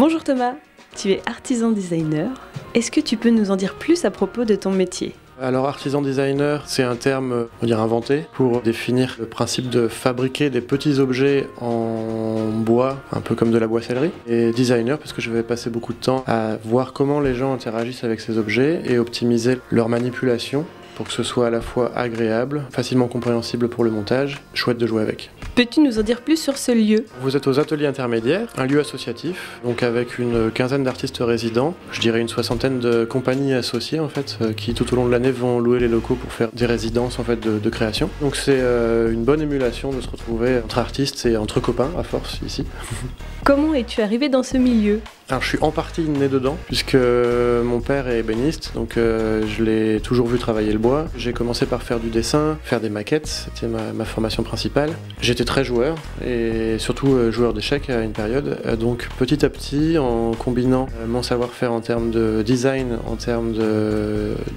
Bonjour Thomas, tu es artisan designer. Est-ce que tu peux nous en dire plus à propos de ton métier ? Alors artisan designer, c'est un terme, on va dire, inventé pour définir le principe de fabriquer des petits objets en bois, un peu comme de la boissellerie. Et designer parce que je vais passer beaucoup de temps à voir comment les gens interagissent avec ces objets et optimiser leur manipulation pour que ce soit à la fois agréable, facilement compréhensible pour le montage, chouette de jouer avec. Peux-tu nous en dire plus sur ce lieu ? Vous êtes aux Ateliers Intermédiaires, un lieu associatif, donc avec une quinzaine d'artistes résidents, je dirais une soixantaine de compagnies associées en fait, qui tout au long de l'année vont louer les locaux pour faire des résidences en fait de création. Donc c'est une bonne émulation de se retrouver entre artistes et entre copains à force ici. Comment es-tu arrivé dans ce milieu ? Alors je suis en partie né dedans, puisque mon père est ébéniste, donc je l'ai toujours vu travailler le bois. J'ai commencé par faire du dessin, faire des maquettes, c'était ma formation principale. J'étais très joueur, et surtout joueur d'échecs à une période. Donc petit à petit, en combinant mon savoir-faire en termes de design, en termes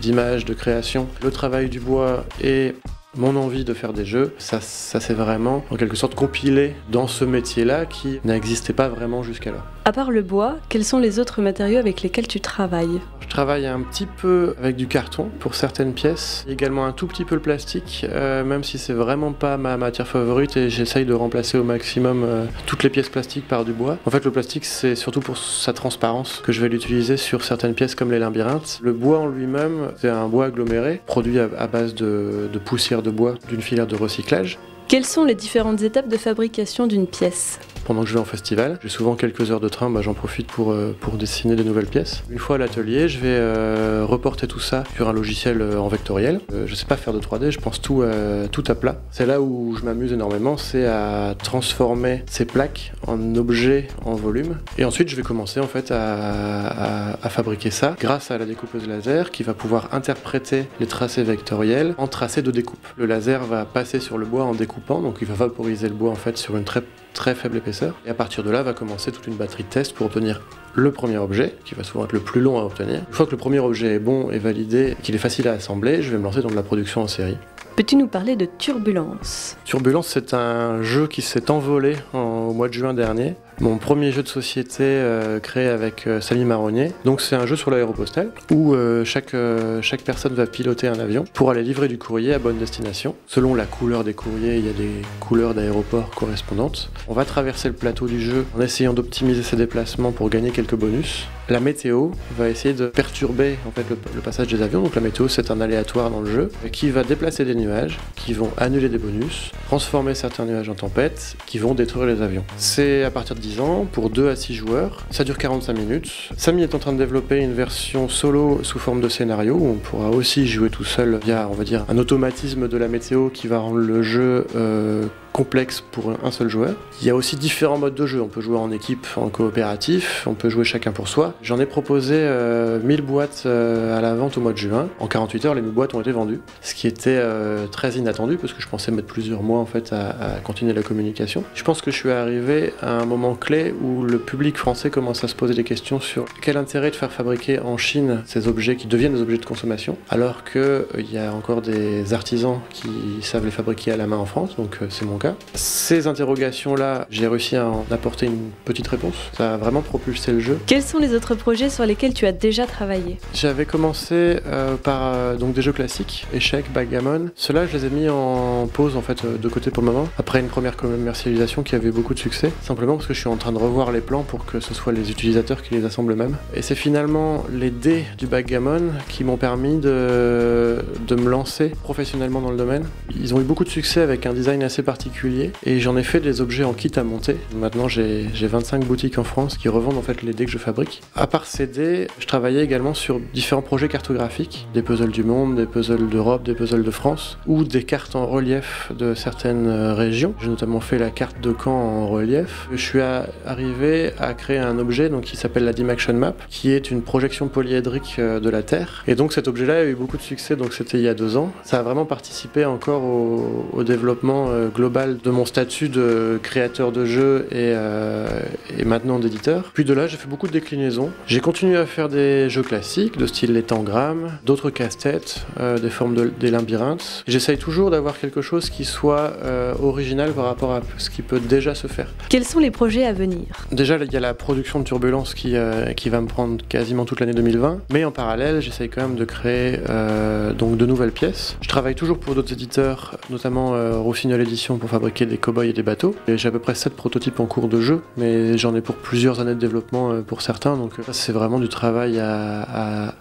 d'image, de création, le travail du bois et mon envie de faire des jeux, ça s'est vraiment en quelque sorte compilé dans ce métier-là qui n'existait pas vraiment jusqu'alors. À part le bois, quels sont les autres matériaux avec lesquels tu travailles ? Je travaille un petit peu avec du carton pour certaines pièces, également un tout petit peu le plastique, même si c'est vraiment pas ma matière favorite et j'essaye de remplacer au maximum toutes les pièces plastiques par du bois. En fait le plastique c'est surtout pour sa transparence que je vais l'utiliser sur certaines pièces comme les labyrinthes. Le bois en lui-même c'est un bois aggloméré, produit à base de poussière de bois d'une filière de recyclage. Quelles sont les différentes étapes de fabrication d'une pièce ? Pendant que je vais en festival, j'ai souvent quelques heures de train, j'en profite pour dessiner des nouvelles pièces. Une fois à l'atelier, je vais reporter tout ça sur un logiciel en vectoriel. Je sais pas faire de 3D, je pense tout à plat. C'est là où je m'amuse énormément, c'est à transformer ces plaques en objets en volume. Et ensuite, je vais commencer en fait à fabriquer ça grâce à la découpeuse laser qui va pouvoir interpréter les tracés vectoriels en tracés de découpe. Le laser va passer sur le bois en découpant, donc il va vaporiser le bois en fait sur une très faible épaisseur. Et à partir de là, va commencer toute une batterie de tests pour obtenir le premier objet, qui va souvent être le plus long à obtenir. Une fois que le premier objet est bon et validé, qu'il est facile à assembler, je vais me lancer dans de la production en série. Peux-tu nous parler de Turbulence ? Turbulence, c'est un jeu qui s'est envolé au mois de juin dernier. Mon premier jeu de société créé avec Samy Marronnier. Donc c'est un jeu sur l'aéropostale où chaque personne va piloter un avion pour aller livrer du courrier à bonne destination. Selon la couleur des courriers, il y a des couleurs d'aéroport correspondantes. On va traverser le plateau du jeu en essayant d'optimiser ses déplacements pour gagner quelques bonus. La météo va essayer de perturber en fait, le passage des avions. Donc la météo c'est un aléatoire dans le jeu qui va déplacer des nuages, qui vont annuler des bonus, transformer certains nuages en tempêtes, qui vont détruire les avions. C'est à partir de 10 ans, pour 2 à 6 joueurs. Ça dure 45 minutes. Samy est en train de développer une version solo sous forme de scénario où on pourra aussi jouer tout seul via, on va dire, un automatisme de la météo qui va rendre le jeu complexe pour un seul joueur. Il y a aussi différents modes de jeu. On peut jouer en équipe, en coopératif, on peut jouer chacun pour soi. J'en ai proposé 1000 boîtes à la vente au mois de juin. En 48 heures, les 1000 boîtes ont été vendues. Ce qui était très inattendu parce que je pensais mettre plusieurs mois en fait à continuer la communication. Je pense que je suis arrivé à un moment clé où le public français commence à se poser des questions sur quel intérêt de faire fabriquer en Chine ces objets qui deviennent des objets de consommation alors qu'il y a encore des artisans qui savent les fabriquer à la main en France, donc c'est mon cas. Ces interrogations-là, j'ai réussi à en apporter une petite réponse. Ça a vraiment propulsé le jeu. Quels sont les autres projets sur lesquels tu as déjà travaillé ? J'avais commencé par donc des jeux classiques, échecs, backgammon. Ceux-là, je les ai mis en pause en fait de côté pour le moment. Après une première commercialisation qui avait beaucoup de succès, simplement parce que je suis en train de revoir les plans pour que ce soit les utilisateurs qui les assemblent eux-mêmes. Et c'est finalement les dés du backgammon qui m'ont permis de me lancer professionnellement dans le domaine. Ils ont eu beaucoup de succès avec un design assez particulier et j'en ai fait des objets en kit à monter. Maintenant j'ai 25 boutiques en France qui revendent en fait les dés que je fabrique. À part ces dés, je travaillais également sur différents projets cartographiques, des puzzles du monde, des puzzles d'Europe, des puzzles de France ou des cartes en relief de certaines régions. J'ai notamment fait la carte de Caen en relief. Je suis arrivé à créer un objet donc, qui s'appelle la Dimaction Map, qui est une projection polyédrique de la Terre. Et donc cet objet-là a eu beaucoup de succès, donc c'était il y a 2 ans. Ça a vraiment participé encore au développement global mal de mon statut de créateur de jeux et maintenant d'éditeur. Puis de là, j'ai fait beaucoup de déclinaisons. J'ai continué à faire des jeux classiques de style les tangrammes, d'autres casse-têtes, des formes des labyrinthes. J'essaye toujours d'avoir quelque chose qui soit original par rapport à ce qui peut déjà se faire. Quels sont les projets à venir? Déjà, il y a la production de Turbulence qui va me prendre quasiment toute l'année 2020, mais en parallèle, j'essaye quand même de créer donc de nouvelles pièces. Je travaille toujours pour d'autres éditeurs, notamment Rossignol Édition pour fabriquer des cow-boys et des bateaux. J'ai à peu près 7 prototypes en cours de jeu, mais j'en ai pour plusieurs années de développement pour certains, donc c'est vraiment du travail à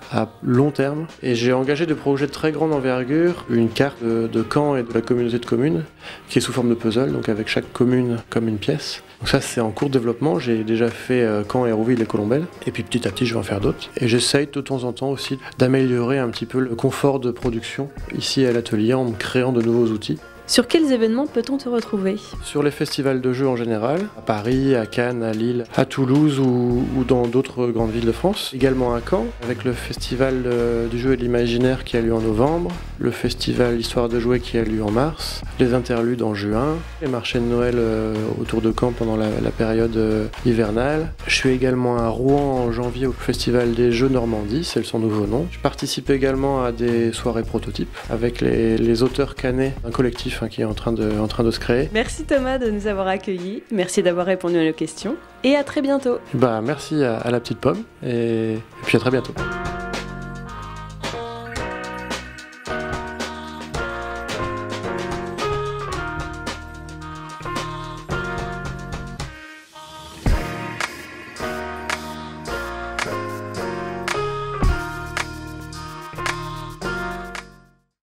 long terme. Et j'ai engagé des projets de très grande envergure, une carte de Caen et de la communauté de communes, qui est sous forme de puzzle, donc avec chaque commune comme une pièce. Donc ça c'est en cours de développement, j'ai déjà fait Caen, Hérouville et Colombelles, et puis petit à petit je vais en faire d'autres. Et j'essaye de temps en temps aussi d'améliorer un petit peu le confort de production ici à l'atelier en créant de nouveaux outils. Sur quels événements peut-on te retrouver? Sur les festivals de jeux en général, à Paris, à Cannes, à Lille, à Toulouse ou dans d'autres grandes villes de France. Également à Caen, avec le festival du jeu et de l'imaginaire qui a lieu en novembre, le festival Histoire de jouer qui a lieu en mars, les interludes en juin, les marchés de Noël autour de Caen pendant la période hivernale. Je suis également à Rouen en janvier au festival des jeux Normandie, c'est son nouveau nom. Je participe également à des soirées prototypes avec les auteurs cannais, un collectif qui est en train de se créer. Merci Thomas de nous avoir accueillis, merci d'avoir répondu à nos questions et à très bientôt. Merci à la petite pomme et puis à très bientôt.